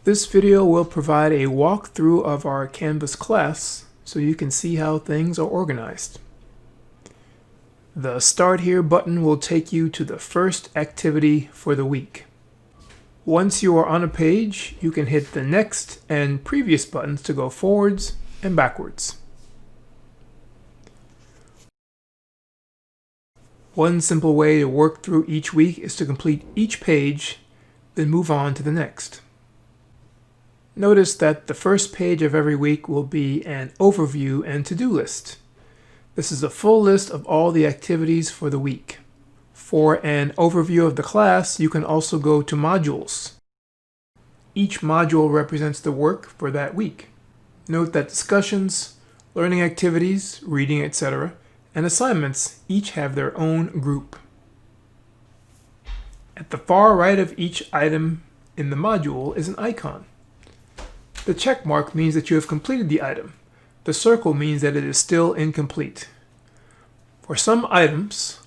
This video will provide a walkthrough of our Canvas class so you can see how things are organized. The Start Here button will take you to the first activity for the week. Once you are on a page, you can hit the Next and Previous buttons to go forwards and backwards. One simple way to work through each week is to complete each page, then move on to the next. Notice that the first page of every week will be an overview and to-do list. This is a full list of all the activities for the week. For an overview of the class, you can also go to Modules. Each module represents the work for that week. Note that discussions, learning activities, reading, etc., and assignments each have their own group. At the far right of each item in the module is an icon. The check mark means that you have completed the item. The circle means that it is still incomplete. For some items,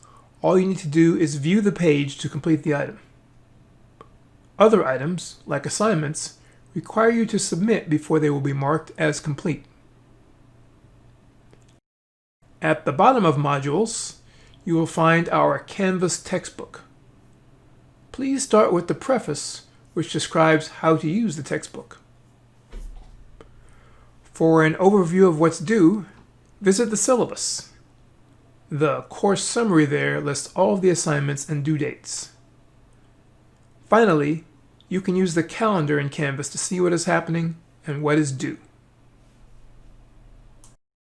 all you need to do is view the page to complete the item. Other items, like assignments, require you to submit before they will be marked as complete. At the bottom of modules, you will find our Canvas textbook. Please start with the preface, which describes how to use the textbook. For an overview of what's due, visit the syllabus. The course summary there lists all of the assignments and due dates. Finally, you can use the calendar in Canvas to see what is happening and what is due.